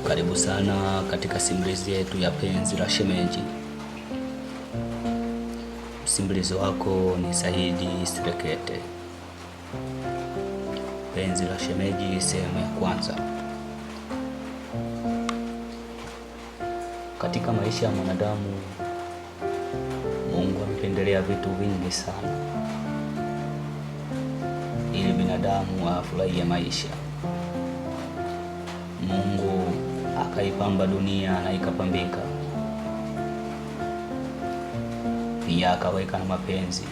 Karibu sana katika simulizi yetu ya Penzi la Shemeji. Msimulizi wako ni Saidi Serekete. Penzi la Shemeji sehemu ya kwanza. Katika maisha ya mwanadamu, Mungu amependelea vitu vingi sana ili binadamu afurahie maisha. Mungu akaipamba dunia na ikapambika. Pia akaweka na mapenzi.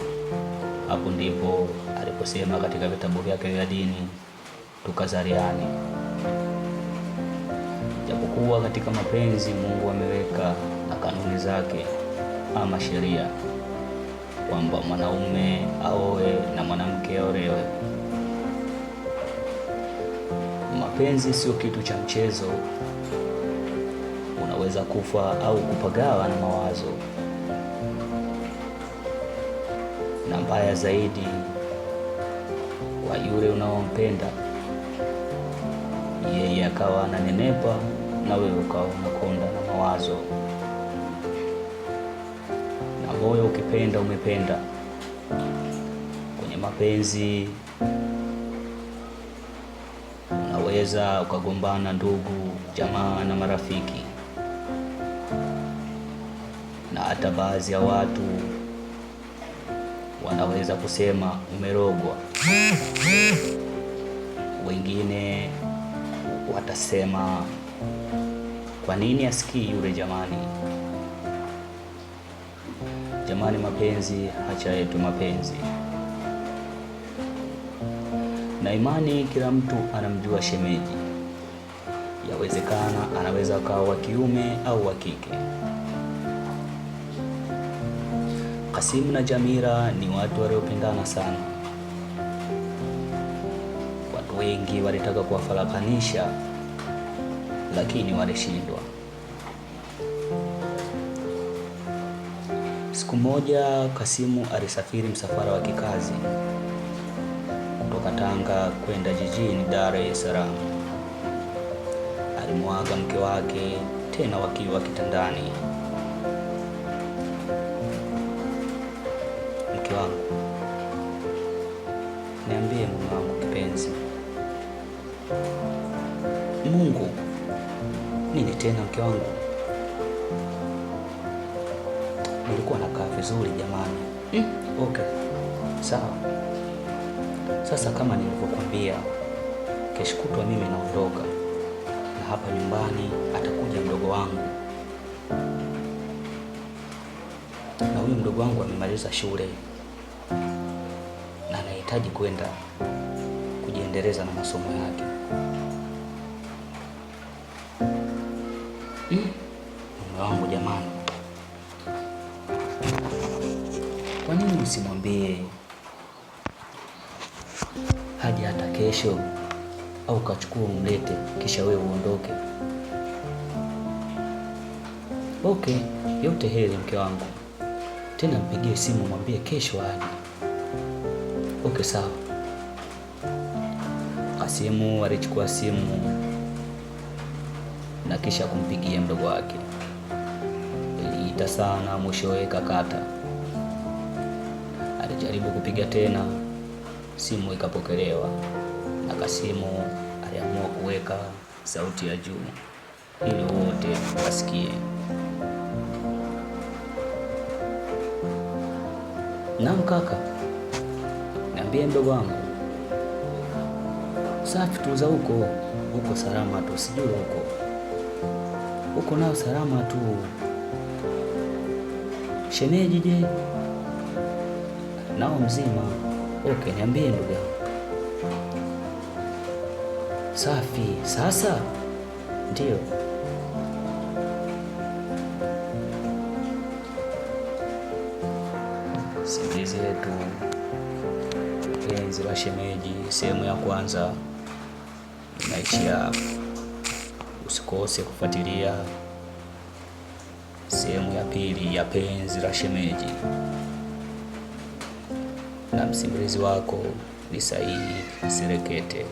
Hapo ndipo aliposema katika vitabu vyake vya dini, tukazaliane. Japokuwa katika mapenzi Mungu ameweka na kanuni zake ama sheria kwamba mwanaume aoe na mwanamke aolewe. Mapenzi sio kitu cha mchezo. Unaweza kufa au kupagawa na mawazo, na mbaya zaidi kwa yule unaompenda, yeye akawa ananenepa na wewe ukawa unakonda na mawazo. Na moyo ukipenda umependa. Kwenye mapenzi unaweza ukagombana ndugu, jamaa na marafiki, na hata baadhi ya watu wanaweza kusema umerogwa. Wengine watasema kwa nini asikii yule jamani. Jamani, mapenzi, acha yetu mapenzi. Na imani kila mtu anamjua shemeji. Yawezekana anaweza kuwa wa kiume au wa kike. Kasimu na Jamila ni watu waliopendana sana. Watu wengi walitaka kuwafarakanisha, lakini walishindwa. Siku moja Kasimu alisafiri msafara wa kikazi kutoka Tanga kwenda jijini Dar es Salaam. Alimwaga mke wake, tena wakiwa kitandani. Mke wangu, niambie mume wangu kipenzi. Mungu, nini tena mke wangu? Nilikuwa nakaa vizuri jamani. Okay, sawa. Sasa kama nilivyokuambia, kesho kutwa mimi naondoka, na hapa nyumbani atakuja mdogo wangu. Na huyu mdogo wangu amemaliza shule na anahitaji kwenda kujiendeleza na masomo yake. Mume wangu jamani, kwa nini usimwambie haji hata kesho, au kachukua umlete kisha wewe uondoke? Okay, yote heri mke wangu. Tena mpigie simu mwambie kesho aje. Okay, sawa. Kasimu alichukua simu na kisha kumpigia mdogo wake. Iliita sana, mwishowe kakata. Alijaribu kupiga tena, simu ikapokelewa, na Kasimu aliamua kuweka sauti ya juu ili wote wasikie. Naam kaka, niambie mdogo wangu. Safi tu za huko salama tu, sijui huko nao salama tu. Shemeji je? Nao mzima. Okay, niambie ndugu yangu. Safi, sasa ndio. Simulizi yetu Penzi la Shemeji sehemu ya kwanza inaishia. Usikose kufuatilia sehemu ya pili ya Penzi la Shemeji, na msimulizi wako ni Saidi Serekete.